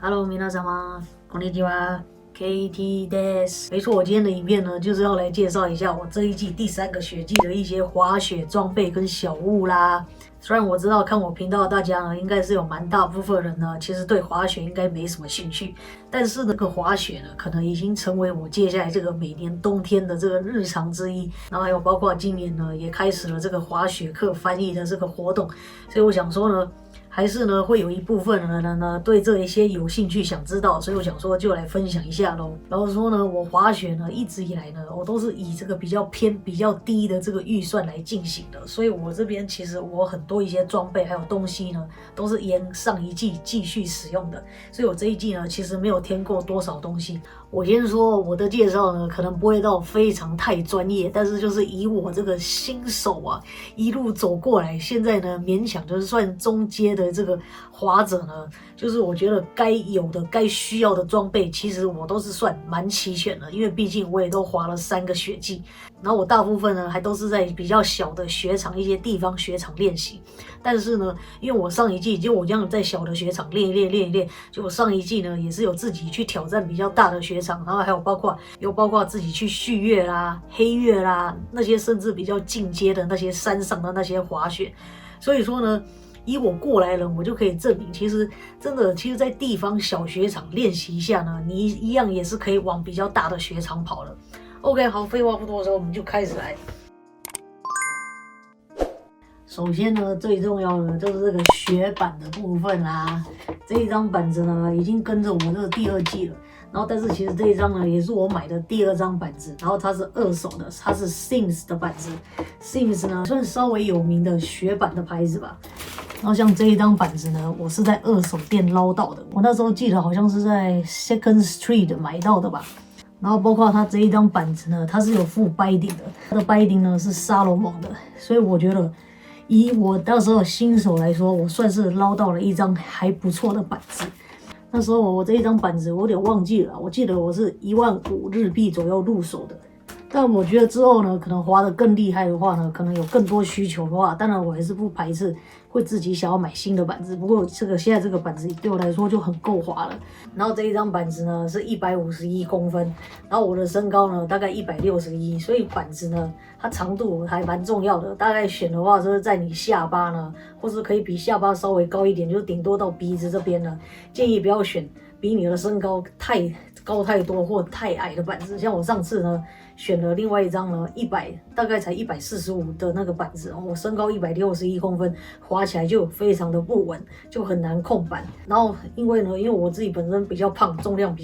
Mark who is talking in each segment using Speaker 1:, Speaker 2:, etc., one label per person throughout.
Speaker 1: Hello，皆様，こんにちは。KT des。没错，我今天的影片呢，就是要来介绍一下我这一季第3个雪季的一些滑雪装备跟小物啦。虽然我知道看我频道的大家呢，应该是有蛮大部分人呢，其实对滑雪应该没什么兴趣，但是这个滑雪呢，可能已经成为我接下来这个每年冬天的这个日常之一。然后还有包括今年呢，也开始了这个滑雪课翻译的这个活动，所以我想说呢。还是呢，会有一部分人呢对这一些有兴趣想知道，所以我想说就来分享一下咯。然后说呢，我滑雪呢一直以来呢，我都是以这个比较低的这个预算来进行的，所以我这边其实我很多一些装备还有东西呢，都是沿上一季继续使用的，所以我这一季呢其实没有添购多少东西。我先说我的介绍呢，可能不会到非常太专业，但是就是以我这个新手啊一路走过来，现在呢勉强就是算中阶的这个滑者呢，就是我觉得该有的该需要的装备，其实我都是算蛮齐全的，因为毕竟我也都滑了3个雪季，然后我大部分呢还都是在比较小的雪场一些地方雪场练习，但是呢，因为我上一季就我这样在小的雪场练一练，就我上一季呢也是有自己去挑战比较大的雪场，然后还有包括自己去旭月啦、黑月啦那些甚至比较进阶的那些山上的那些滑雪，所以说呢。以我过来人，我就可以证明，其实在地方小雪场练习一下呢，你一样也是可以往比较大的雪场跑的。OK， 好，废话不多说，我们就开始来。首先呢，最重要的就是这个雪板的部分啦。这一张板子呢，已经跟着我这个第2季了。然后，但是其实这一张呢，也是我买的第2张板子，然后它是2手的，它是 Sims 的板子。Sims 呢，算稍微有名的雪板的牌子吧。然后像这一张板子呢，我是在2手店捞到的，我那时候记得好像是在 Second Street 买到的吧。然后包括它这一张板子呢，它是有附 binding 的，它的 binding 呢是沙龙蒙的，所以我觉得以我那时候新手来说，我算是捞到了一张还不错的板子。那时候我这一张板子我有点忘记了，我记得我是15000日币左右入手的。但我觉得之后呢，可能滑得更厉害的话呢，可能有更多需求的话，当然我还是不排斥会自己想要买新的板子。不过现在这个板子对我来说就很够滑了。然后这一张板子呢是151公分，然后我的身高呢大概161，所以板子呢它长度还蛮重要的。大概选的话就是在你下巴呢，或是可以比下巴稍微高一点，就顶多到鼻子这边呢，建议不要选比你的身高太高太多或太矮的板子。像我上次呢选了另外一张呢大概才145的那个板子，我身高161公分，滑起来就非常的不稳，就很难控板。然后因为我自己本身比较胖，重量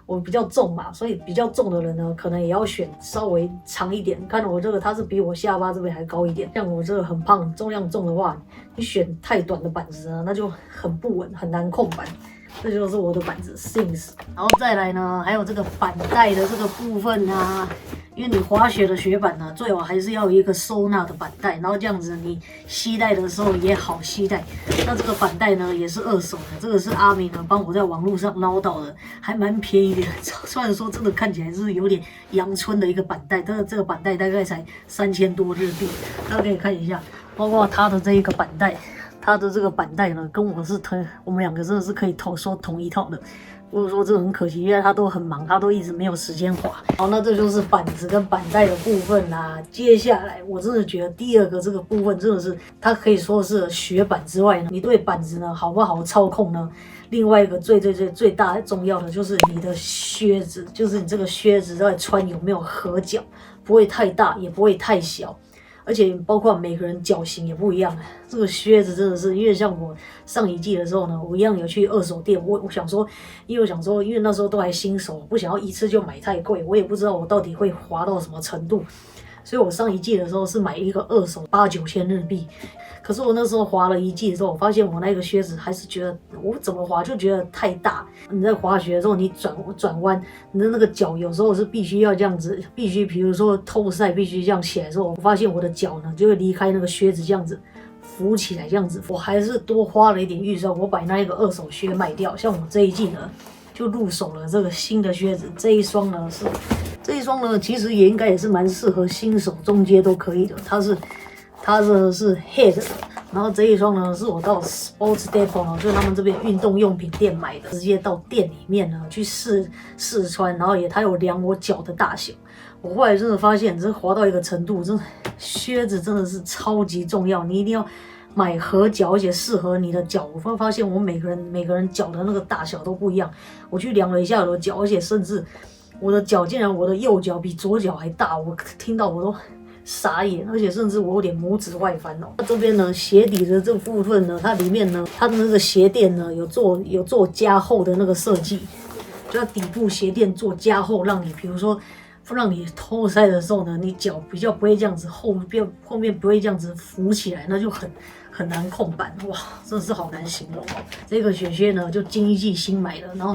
Speaker 1: 我比较重嘛，所以比较重的人呢，可能也要选稍微长一点。看我这个，它是比我下巴这边还高一点。像我这个很胖，重量重的话，你选太短的板子呢，那就很不稳，很难控板。这就是我的板子 Sims， 然后再来呢，还有这个板带的这个部分啊，因为你滑雪的雪板呢，最好还是要有一个收纳的板带，然后这样子你携带的时候也好携带。那这个板带呢也是2手的，这个是阿明呢帮我在网络上捞到的，还蛮便宜的。虽然说真的看起来是有点阳春的一个板带，但是这个板带大概才3000多日币，大家可以看一下，包括它的这一个板带。它的这个板带呢，跟我们2个真的是可以说同一套的。或者说这很可惜，因为他都很忙，他都一直没有时间滑。好，那这就是板子跟板带的部分啦。接下来我真的觉得第2个这个部分真的是，它可以说是雪板之外呢，你对板子呢好不好操控呢？另外一个最大重要的就是你的靴子，就是你这个靴子在穿有没有合脚，不会太大也不会太小。而且包括每个人脚型也不一样，这个靴子真的是，因为像我上一季的时候呢，我一样有去2手店，我想说，因为那时候都还新手，不想要一次就买太贵，我也不知道我到底会滑到什么程度，所以我上一季的时候是买一个2手8-9千日币。可是我那时候滑了1季的时候，我发现我那个靴子还是觉得我怎么滑就觉得太大。你在滑雪的时候，你转弯，你的那个脚有时候是必须要这样子，比如说toe side必须这样起来的时候，我发现我的脚呢就会离开那个靴子这样子浮起来这样子。我还是多花了一点预算，我把那个2手靴卖掉。像我这一季呢，就入手了这个新的靴子，这一双呢其实也应该也是蛮适合新手、中阶都可以的。它是 Head 的，然后这一双呢是我到 Sports Depot 呢，就是他们这边运动用品店买的，直接到店里面呢去试穿，然后他有量我脚的大小。我后来真的发现，这滑到一个程度，真的靴子真的是超级重要，你一定要买合脚，而且适合你的脚。我发现我每个人脚的那个大小都不一样，我去量了一下我的脚，而且甚至我的脚竟然我的右脚比左脚还大，我听到我都傻眼，而且甚至我有点拇指外翻哦。这边呢，鞋底的这个部分呢，它里面呢，它的那个鞋垫呢，有做加厚的那个设计，就在底部鞋垫做加厚，让你比如说让你偷塞的时候呢，你脚比较不会这样子后面不会这样子浮起来，那就很难控板。哇，真的是好难形容哦。这个雪靴呢，就经一季新买的，然后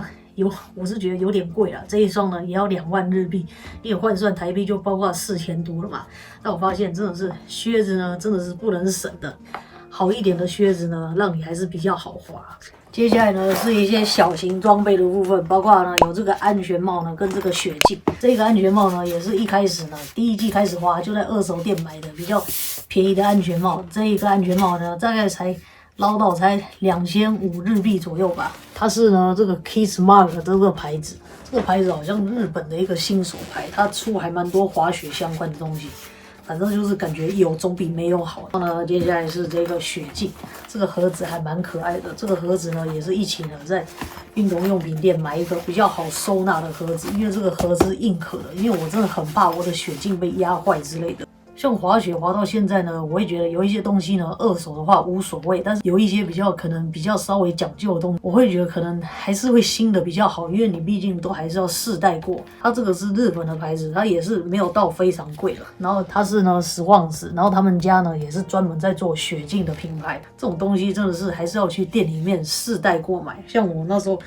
Speaker 1: 我是觉得有点贵了，这一双呢也要2万日币，你也换算台币就包括4000多了嘛。但我发现真的是靴子呢，真的是不能省的。好一点的靴子呢，让你还是比较好滑。接下来呢是一些小型装备的部分，包括呢有这个安全帽呢跟这个雪镜。这个安全帽呢也是一开始呢第一季开始花就在二手店买的比较便宜的安全帽。这一个安全帽呢大概才捞到才2500日币左右吧。它是呢这个 Kiss Mark 的这个牌子，这个牌子好像日本的一个新手牌，它出还蛮多滑雪相关的东西。反正就是感觉有总比没有好。然后呢，接下来是这个雪镜，这个盒子还蛮可爱的。这个盒子呢，也是一起呢在运动用品店买一个比较好收纳的盒子，因为这个盒子是硬壳的，因为我真的很怕我的雪镜被压坏之类的。像滑雪滑到现在呢，我会觉得有一些东西呢，二手的话无所谓，但是有一些可能比较稍微讲究的东西，我会觉得可能还是会新的比较好，因为你毕竟都还是要试戴过。它这个是日本的牌子，它也是没有到非常贵的。然后它是呢Swan's，然后他们家呢也是专门在做雪镜的品牌。这种东西真的是还是要去店里面试戴过买。像我那时候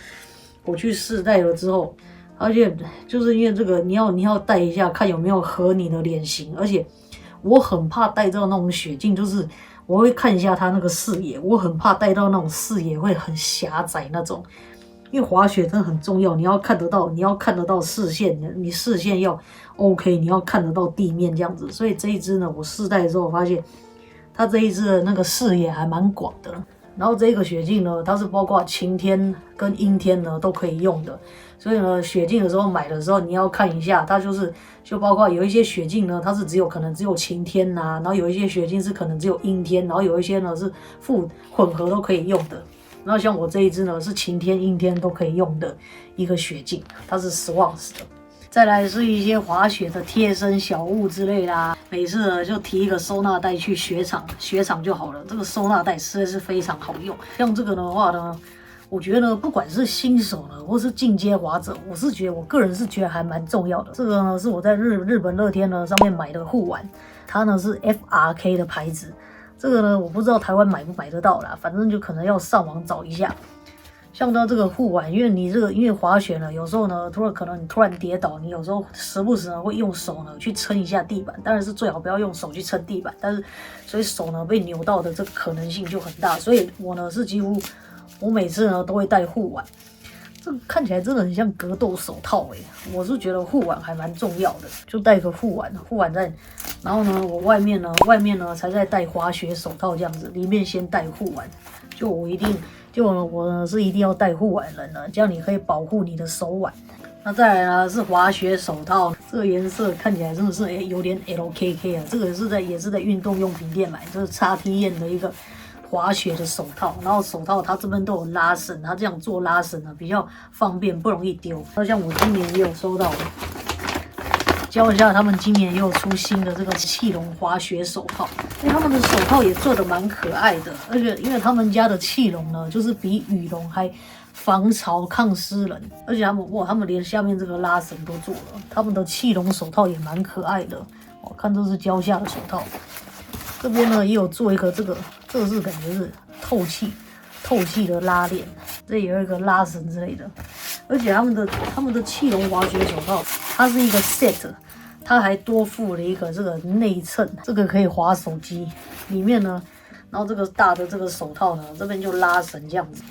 Speaker 1: 我去试戴了之后，而且就是因为这个你要戴一下，看有没有合你的脸型，而且我很怕戴到那种雪镜，就是我会看一下它那个视野，我很怕戴到那种视野会很狭窄那种。因为滑雪真的很重要，你要看得到视线，你视线要 OK， 你要看得到地面这样子。所以这一支呢，我试戴的时候发现，它这一支的那个视野还蛮广的。然后这个雪镜呢，它是包括晴天跟阴天呢都可以用的。所以呢，雪镜的时候买的时候你要看一下，它就包括有一些雪镜呢，它是可能只有晴天呐，然后有一些雪镜是可能只有阴天，然后有一些呢是混合都可以用的。然后像我这一支呢是晴天、阴天都可以用的一个雪镜，它是 Swan's 的。再来是一些滑雪的贴身小物之类啦，每次呢就提一个收纳袋去雪场就好了。这个收纳袋实在是非常好用。像这个的话呢，我觉得不管是新手呢，或是进阶滑者，我个人是觉得还蛮重要的。这个呢是我在日本乐天呢上面买的护腕，它呢是 FRK 的牌子。这个呢我不知道台湾买不买得到啦，反正就可能要上网找一下。像它这个护腕，因为滑雪呢，有时候呢可能你突然跌倒，你有时候时不时呢会用手呢去撑一下地板，当然是最好不要用手去撑地板，但是所以手呢被扭到的这个可能性就很大，所以我呢是几乎我每次呢都会戴护腕。这个看起来真的很像格斗手套我是觉得护腕还蛮重要的，就戴个护腕在，然后呢我外面呢才在戴滑雪手套这样子，里面先戴护腕，我呢是一定要戴护腕人呢，这样你可以保护你的手腕。那再来呢是滑雪手套，这个颜色看起来真的是有点 LKK 啊，这个也是在运动用品店买，这是 XTN 的一个滑雪的手套，然后手套它这边都有拉绳，它这样做拉绳呢比较方便，不容易丢。那像我今年也有收到，教一下他们今年也有出新的这个气龙滑雪手套，因为他们的手套也做的蛮可爱的，而且因为他们家的气龙呢，就是比羽绒还防潮抗湿冷，而且他们连下面这个拉绳都做了，他们的气龙手套也蛮可爱的，我看这是胶下的手套。这边呢也有做一个这个是感觉是透气的拉链，这也有一个拉绳之类的，而且他们的气龙滑雪手套，它是一个 set， 它还多附了一个这个内衬，这个可以滑手机，里面呢，然后这个大的这个手套呢，这边就拉绳这样子，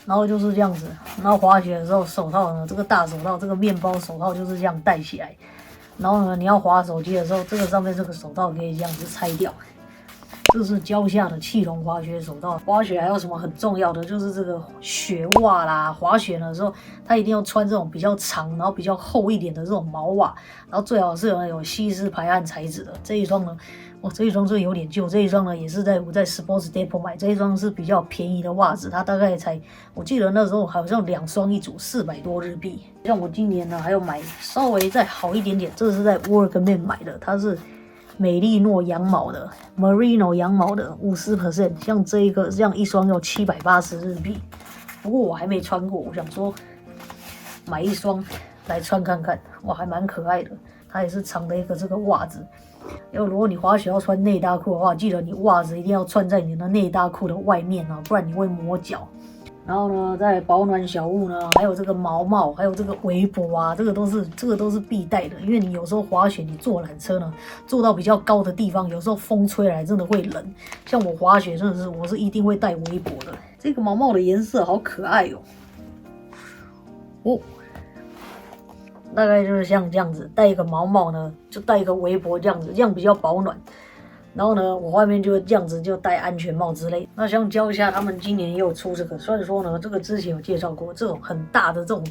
Speaker 1: 然后就是这样子，然后滑雪的时候手套呢，这个大手套这个面包手套就是这样戴起来。然后呢，你要滑手机的时候，这个上面这个手套可以这样子拆掉，这是蕉下的气溶滑雪手套。滑雪还有什么很重要的，就是这个雪袜啦。滑雪的时候，它一定要穿这种比较长，然后比较厚一点的这种毛袜，然后最好是有吸湿排汗材质的。这一双呢，这一双是有点旧，这一双呢也是我在 Sports Depot 买，这一双是比较便宜的袜子，它大概才，我记得那时候好像2双一组，400多日币。像我今年呢还有买稍微再好一点点，这个是在 Workman 买的，它是美利诺羊毛的 Merino 羊毛的50%，像这样一双要780日币。不过我还没穿过，我想说买一双来穿看看，哇，还蛮可爱的。它也是长的一个这个袜子。如果你滑雪要穿内搭裤的话，记得你袜子一定要穿在你的内搭裤的外面啊，不然你会磨脚。然后呢，在保暖小物呢，还有这个毛帽，还有这个围脖啊，这个都是必带的。因为你有时候滑雪，你坐缆车呢，坐到比较高的地方，有时候风吹来真的会冷。像我滑雪真的是，我是一定会带围脖的。这个毛帽的颜色好可爱哦，大概就是像这样子，戴一个毛帽呢，就戴一个围脖这样子，这样比较保暖。然后呢，我外面就这样子就戴安全帽之类。那像蕉下他们今年也有出这个，虽然说呢，这个之前有介绍过，这种很大的这种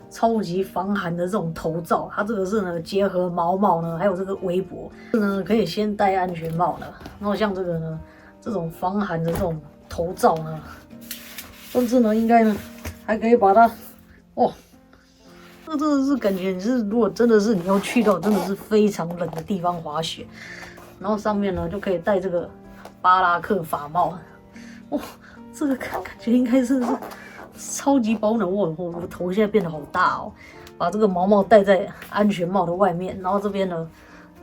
Speaker 1: 超级防寒的这种头罩，它这个是呢结合毛帽呢，还有这个围脖，这呢可以先戴安全帽的。然后像这个呢，这种防寒的这种头罩呢，甚至呢应该呢还可以把它，这真的是感觉如果真的是你要去到真的是非常冷的地方滑雪。然后上面呢就可以戴这个巴拉克法帽，这个感觉应该是超级保暖。我头现在变得好大哦，把这个毛帽戴在安全帽的外面，然后这边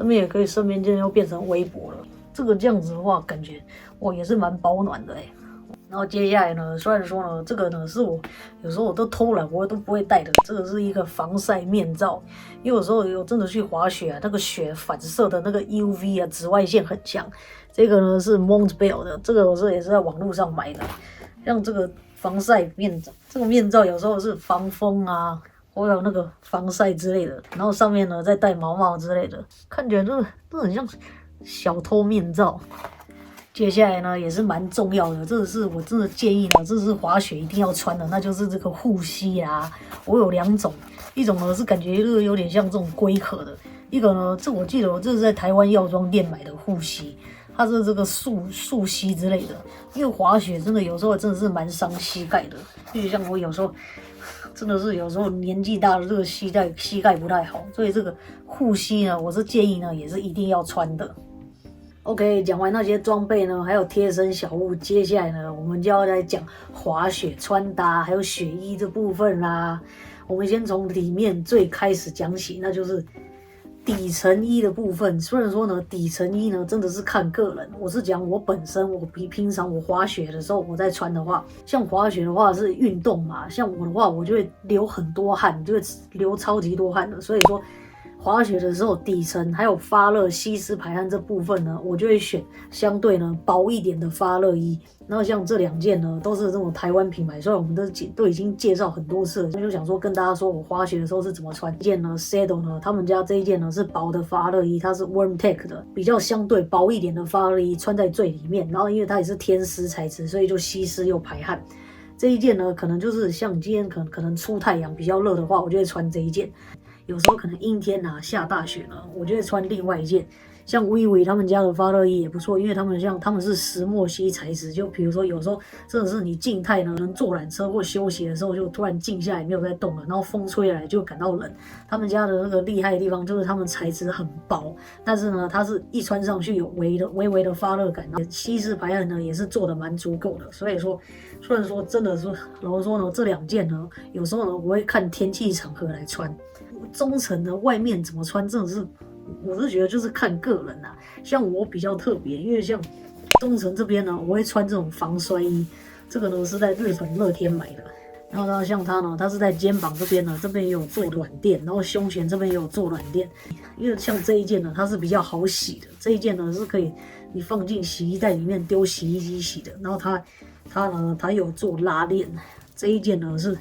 Speaker 1: 也可以顺便又变成围脖了。这个这样子的话，感觉也是蛮保暖的然后接下来呢，虽然说呢，这个呢是我有时候我都偷懒，我都不会戴的。这个是一个防晒面罩，因为有时候真的去滑雪啊，那个雪反射的那个 UV 啊，紫外线很强。这个呢是 Montbell 的，这个我也是在网络上买的。像这个防晒面罩，这个面罩有时候是防风啊，或有那个防晒之类的。然后上面呢再戴毛帽之类的，看起来真的很像小偷面罩。接下来呢也是蛮重要的，这个是我真的建议呢，这是滑雪一定要穿的，那就是这个护膝啊。我有2种，一种呢是感觉有点像这种龟壳的，一个呢我记得我这是在台湾药妆店买的护膝，它是这个束膝之类的。因为滑雪真的有时候真的是蛮伤膝盖的，就像我有时候真的是有时候年纪大了，这个膝盖不太好，所以这个护膝呢，我是建议呢也是一定要穿的。OK， 讲完那些装备呢，还有贴身小物，接下来呢，我们就要来讲滑雪穿搭，还有雪衣这部分啦。我们先从里面最开始讲起，那就是底层衣的部分。虽然说呢，底层衣呢真的是看个人，我是讲我本身，我平常我滑雪的时候我在穿的话，像滑雪的话是运动嘛，像我的话我就会流很多汗，就会流超级多汗的，所以说。滑雪的时候，底层还有发热、吸湿排汗这部分呢，我就会选相对呢薄一点的发热衣。然后像这2件呢，都是这种台湾品牌，虽然我们都已经介绍很多次了，就想说跟大家说我滑雪的时候是怎么穿。这件呢 ，Saddle 呢，他们家这一件呢是薄的发热衣，它是 WormTech 的，比较相对薄一点的发热衣，穿在最里面。然后因为它也是天丝材质，所以就吸湿又排汗。这一件呢，可能就是像今天可能出太阳比较热的话，我就会穿这一件。有时候可能阴天啊，下大雪呢，我就会穿另外一件。像威威他们家的发热衣也不错，因为他们是石墨烯材质，就比如说有时候真的是你静态呢，能坐缆车或休息的时候，就突然静下来没有在动了，然后风吹来就感到冷。他们家的那个厉害的地方就是他们材质很薄，但是呢，它是一穿上去有微微的发热感，吸湿排汗呢也是做的蛮足够的。所以说，虽然说真的是老实说呢，这2件呢，有时候呢我会看天气场合来穿。中层的外面怎么穿，真的是我是觉得就是看个人啦。像我比较特别，因为像中层这边呢，我会穿这种防摔衣，这个呢是在日本乐天买的。然后呢，像它呢，它是在肩膀这边呢，这边也有做软垫，然后胸前这边也有做软垫。因为像这一件呢，它是比较好洗的，这一件呢是可以你放进洗衣袋里面丢洗衣机洗的。然后它有做拉链，这一件呢是。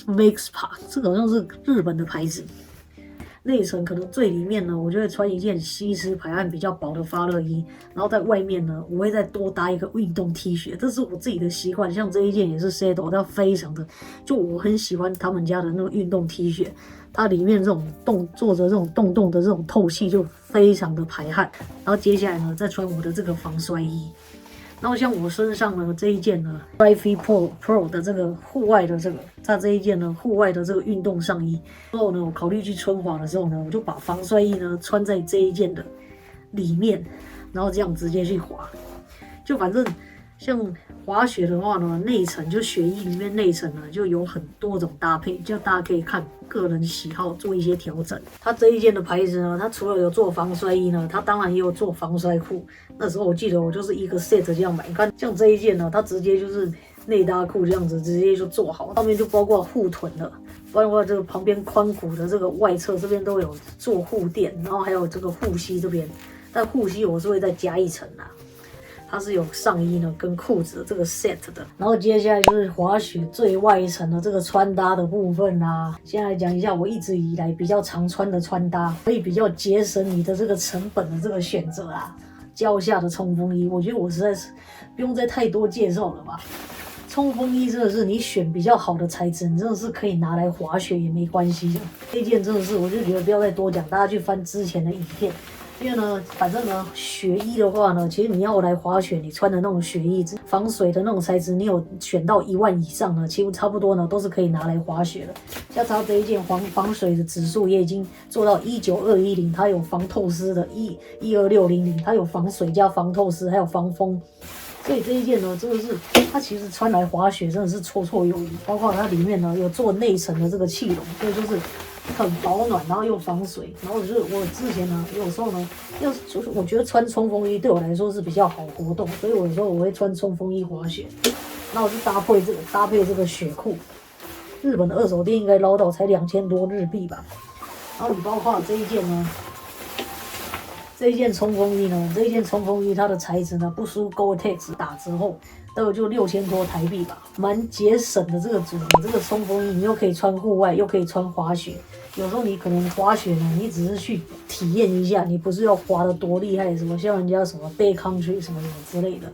Speaker 1: Maxpa 这个好像是日本的牌子，内层可能最里面呢，我就会穿一件吸湿排汗比较薄的发热衣，然后在外面呢，我会再多搭一个运动 T 恤，这是我自己的习惯。像这一件也是 Saddle，它非常的，就我很喜欢他们家的那个运动 T 恤，它里面这种做着这种洞的这种透气就非常的排汗。然后接下来呢，再穿我的这个防摔衣。然后像我身上呢这一件呢 Tri-Fi Pro 的这个户外的它这一件呢户外的这个运动上衣，之后呢我考虑去春华的时候呢，我就把防摔衣呢穿在这一件的里面，然后这样直接去滑。就反正像滑雪的话呢，内层就雪衣里面内层呢就有很多种搭配，就大家可以看个人喜好做一些调整。它这一件的牌子呢，它除了有做防摔衣呢，它当然也有做防摔裤。那时候我记得我就是一个 set 这样买，你看像这一件呢，它直接就是内搭裤这样子，直接就做好，上面就包括护臀的，包括这个旁边髋骨的这个外侧这边都有做护垫，然后还有这个护膝这边，但护膝我是会再加一层啦。它是有上衣呢跟裤子的这个 set 的，然后接下来就是滑雪最外层的这个穿搭的部分啦。先来讲一下我一直以来比较常穿的穿搭，可以比较节省你的这个成本的这个选择啦。胶下的冲锋衣，我觉得我实在是不用再太多介绍了吧。冲锋衣真的是你选比较好的材质，你真的是可以拿来滑雪也没关系的。这件真的是，我就觉得不要再多讲，大家去翻之前的影片。因为呢，反正呢，雪衣的话呢，其实你要来滑雪，你穿的那种雪衣，防水的那种材质，你有选到1万以上呢，其实差不多呢都是可以拿来滑雪的。像它这一件防水的指数也已经做到19210，它有防透湿的12600，它有防水加防透湿，还有防风。所以这一件呢，真的是它其实穿来滑雪真的是绰绰有余。包括它里面呢有做内层的这个气笼，所以就是很保暖，然后又防水。然后就是我之前呢，有时候呢，就是我觉得穿冲锋衣对我来说是比较好活动，所以有时候我会穿冲锋衣滑雪。那我就搭配这个雪裤，日本的二手店应该捞到才2000多日币吧。然后你包括这一件呢。这一件冲锋衣呢，它的材质呢不输 Gore-Tex， 打折后大概就6000多台币吧，蛮节省的这个组合。这个冲锋衣你又可以穿户外，又可以穿滑雪。有时候你可能滑雪呢，你只是去体验一下，你不是要滑得多厉害，什么像人家什么 backcountry 什么之类的，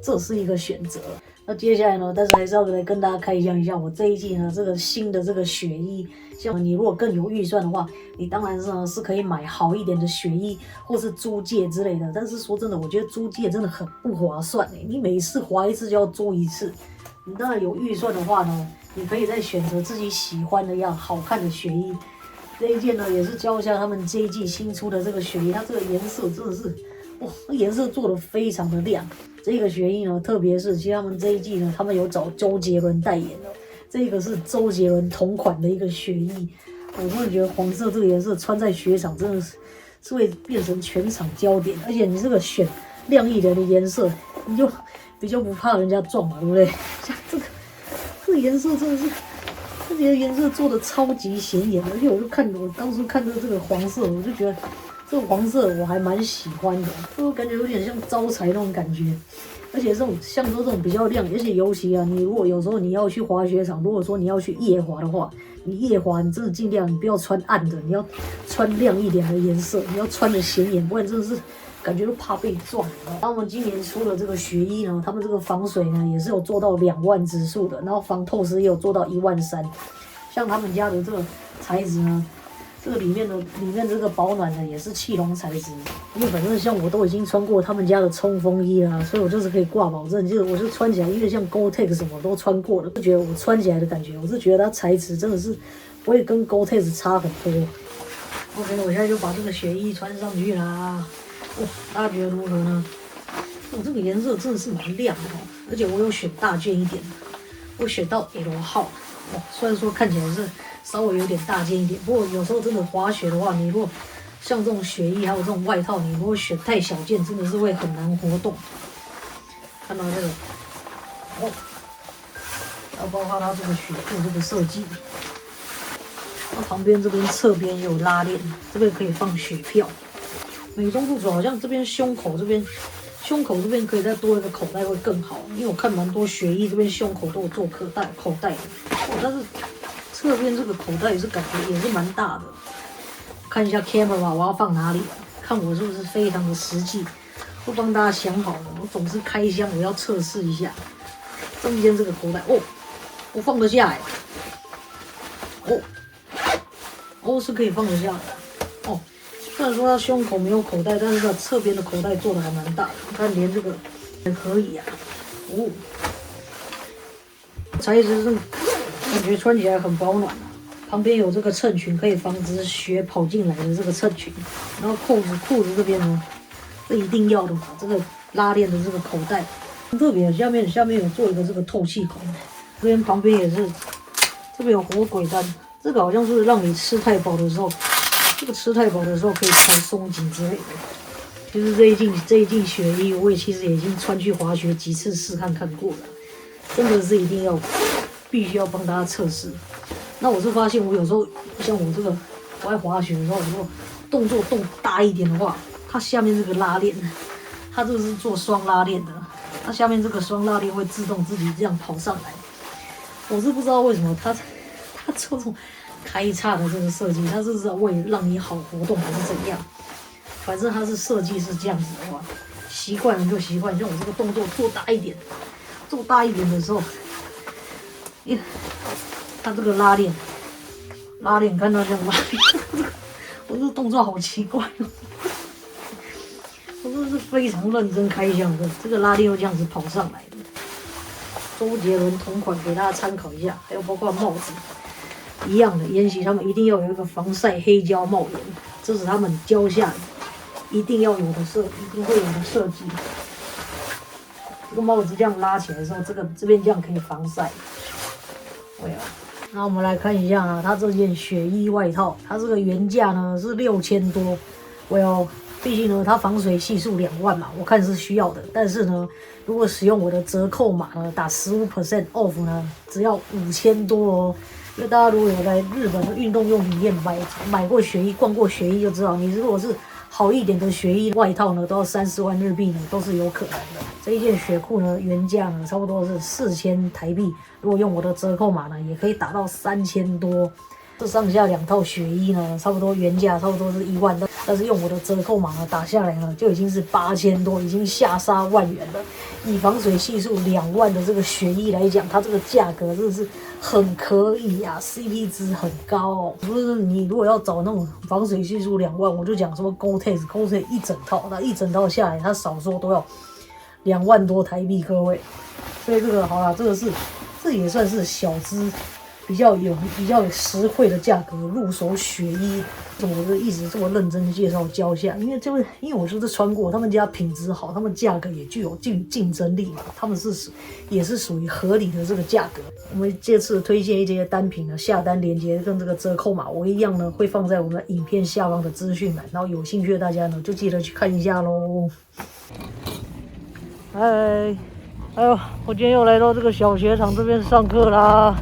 Speaker 1: 这是一个选择。那接下来呢，但是还是要来跟大家开箱一下我这一季呢这个新的这个雪衣。像你如果更有预算的话，你当然是可以买好一点的雪衣，或是租借之类的。但是说真的，我觉得租借真的很不划算你每次滑一次就要租一次。你当然有预算的话呢，你可以再选择自己喜欢的样好看的雪衣。这一件呢也是教一下他们这一季新出的这个雪衣，它这个颜色真的是哇，颜色做的非常的亮。这个雪衣呢，特别是其实他们这一季呢，他们有找周杰伦代言的，这个是周杰伦同款的一个雪衣。我真的觉得黄色这个颜色穿在雪场真的是会变成全场焦点，而且你这个选亮一点的颜色，你就比较不怕人家撞嘛，对不对？像这个颜色真的是，这个颜色做的超级显眼，而且我当时看到这个黄色，我就觉得。这个黄色我还蛮喜欢的，就感觉有点像招财那种感觉，而且像这种比较亮，而且尤其啊，你如果有时候你要去滑雪场，如果说你要去夜滑的话，你夜滑你真的尽量你不要穿暗的，你要穿亮一点的颜色，你要穿的显眼，不然真的是感觉都怕被撞。他们今年出的这个雪衣呢，他们这个防水呢也是有做到2万指数的，然后防透湿也有做到13000，像他们家的这个材质呢。这个里面这个保暖的也是气笼材质，因为反正像我都已经穿过他们家的冲锋衣啦，所以我就是可以挂保证，就是我就穿起来，因为像 Gore-Tex 什么都穿过了，就觉得我穿起来的感觉，我是觉得它材质真的是不会跟 Gore-Tex 差很多。OK， 我现在就把这个雪衣穿上去啦。大家觉得如何呢？这个颜色真的是蛮亮的而且我有选大件一点的，我选到 L 号。虽然说看起来是稍微有点大件一点，不过有时候真的滑雪的话，你如果像这种雪衣还有这种外套，你如果选太小件，真的是会很难活动。看到这个，要包括它这个雪裤这个设计，它旁边这边侧边也有拉链，这边可以放雪票。美中不足，好像这边胸口这边可以再多一个口袋会更好，因为我看蛮多雪衣这边胸口都有做口袋的，但是侧边这个口袋也是感觉也是蛮大的。看一下 camera 我要放哪里啊？看我是不是非常的实际？都帮大家想好了，我总是开箱，我要测试一下中间这个口袋哦，我放得下哎，哦是可以放得下的哦。虽然说它胸口没有口袋，但是它侧边的口袋做的还蛮大的，你看连这个也可以啊，哦，材质是感觉穿起来很保暖啊。旁边有这个衬裙，可以防止雪跑进来的这个衬裙。然后裤子这边呢，这一定要的嘛，这个拉链的这个口袋很特别，下面有做一个这个透气孔，这边旁边也是，这边有火腿蛋，这个好像是让你吃太饱的时候，这个吃太饱的时候可以调松紧之类的。其实这一件雪衣，我也其实也已经穿去滑雪几次试看过了，真的是一定要必须要帮大家测试。那我是发现，我有时候像我这个我爱滑雪的时候，如果动作大一点的话，它下面这个拉链，它这个是做双拉链的，它下面这个双拉链会自动自己这样跑上来。我是不知道为什么它这种开叉的这个设计，它是为了让你好活动还是怎样？反正它是设计是这样子的话，习惯了就习惯。像我这个动作做大一点的时候，它这个拉链，看到这样拉链，我这个动作好奇怪哦。我这是非常认真开箱的，这个拉链又这样子跑上来的。周杰伦同款给大家参考一下，还有包括帽子一样的，研习他们一定要有一个防晒黑胶帽檐，这是他们教下一定要有的一定会有的设计。这个帽子这样拉起来的时候，这边这样可以防晒。对啊。那我们来看一下呢，它这件雪衣外套，它这个原价呢是6000多，毕竟呢它防水系数2万嘛，我看是需要的。但是呢，如果使用我的折扣码呢，打15% off 呢，只要5000多哦。因为大家如果有在日本的运动用品店买过雪衣、逛过雪衣就知道，你如果是好一点的雪衣外套呢，都要30万日币呢，都是有可能的。这一件雪裤呢，原价呢差不多是4000台币，如果用我的折扣码呢，也可以打到3000多。这上下2套雪衣呢，差不多原价差不多是1万，但是用我的折扣码呢打下来呢，就已经是8000多，已经下杀万元了。以防水系数2万的这个雪衣来讲，它这个价格真的是很可以啊 ，CP 值很高哦。不是你如果要找那种防水系数2万，我就讲什么 Gore-Tex 一整套，那一整套下来，它少说都要2万多台币，各位。所以这个好啦，这也算是小资。比较有实惠的价格入手雪衣，我就一直这么认真介绍教下，因为我就是穿过，他们家品质好，他们价格也具有竞争力嘛，他们也是属于合理的这个价格。我们这次推荐一些单品的下单链接跟这个折扣码，我一样呢会放在我们影片下方的资讯栏，然后有兴趣的大家呢就记得去看一下咯。哎呦，我今天又来到这个小雪场这边上课啦。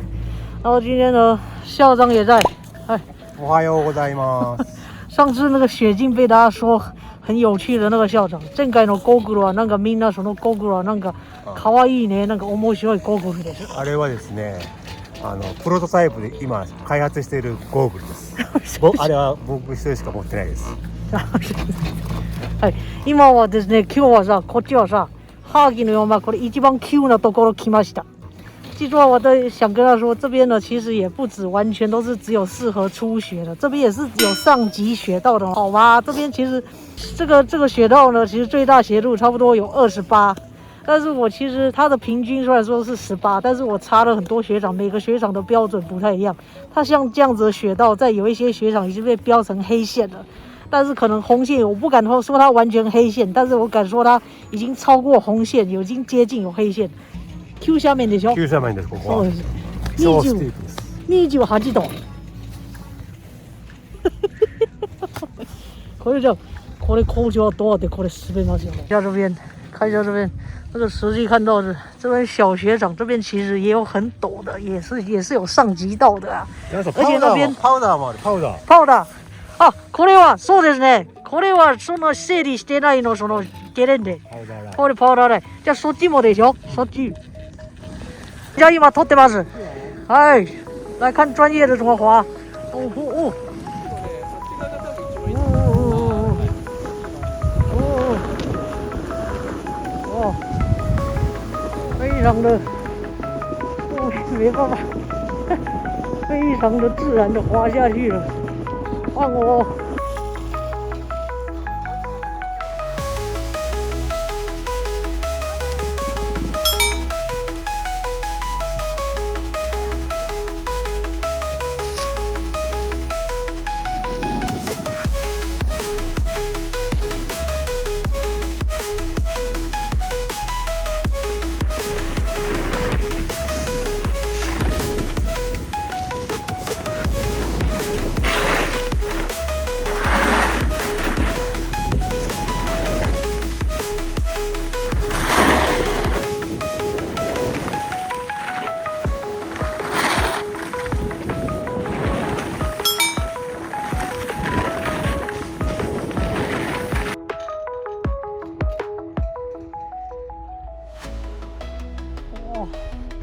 Speaker 1: 然后今天呢，校长也在。哎，
Speaker 2: おはようございます。
Speaker 1: 上次那个雪镜被大家说很有趣的那个校长，前回のゴーグルはなんかみんなそのゴーグルはなんか可愛いね、なんか面白いゴーグルです。
Speaker 2: あれはですね、プロトタイプで今開発しているゴーグルです。あれは僕一人しか持ってないです。
Speaker 1: はい、今はですね、今日はさ、こっちはさ、ハーギの山これ一番急なところ来ました。记住啊，我都想跟他说，这边呢其实也不止完全都是只有适合初学的，这边也是有上级雪道的，好吧？这边其实这个雪道呢，其实最大斜度差不多有28，但是我其实它的平均虽然说是18，但是我查了很多雪场，每个雪场的标准不太一样。它像这样子的雪道，在有一些雪场已经被标成黑线了，但是可能红线我不敢说它完全黑線，但是我敢说它已经超过红线，已经接近有黑線。急斜面でしょ。
Speaker 2: 急斜面です。ここは。
Speaker 1: そうです。
Speaker 2: 超スティープです。
Speaker 1: 28度。これ工場多でこれ滑りますよね。下这边，看一下这边，这个实际看到的这边小雪场这边其实也有很陡的，也是有上级道的啊。
Speaker 2: 而且那边パウダーもある。パウダー。
Speaker 1: あ、これはそうですね。これはその整理してないのそのゲレンデ。これパウダーライン。じゃあそっちもでしょ。そっち。じゃあ今撮ってます。はい。来看专业的怎么滑。哦。常的，没办法，非常的自然的滑下去了。换我。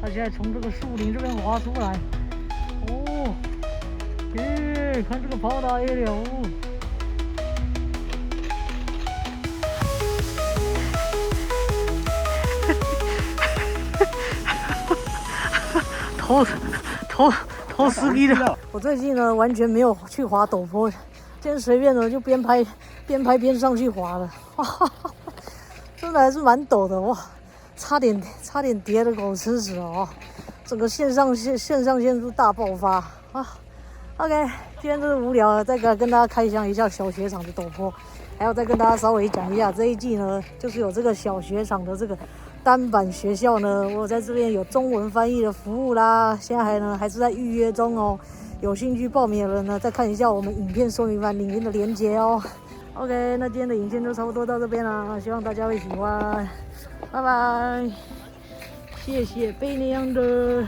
Speaker 1: 他现在从这个树林这边滑出来，哦，耶，看这个跑打野鸟，头死逼了。我最近呢完全没有去滑陡坡，今天随便呢就边拍边上去滑了，真的还是蛮陡的哇。差点跌了狗吃屎哦！整个线上线素大爆发啊 ！OK， 今天真是无聊了，再跟大家开箱一下小雪场的陡坡，还要再跟大家稍微讲一下这一季呢，就是有这个小雪场的这个单板学校呢，我在这边有中文翻译的服务啦，现在还是在预约中哦。有兴趣报名的人呢，再看一下我们影片说明栏里面的连结哦。OK， 那今天的影片就差不多到这边啦，希望大家会喜欢。拜拜，谢谢贝娘的。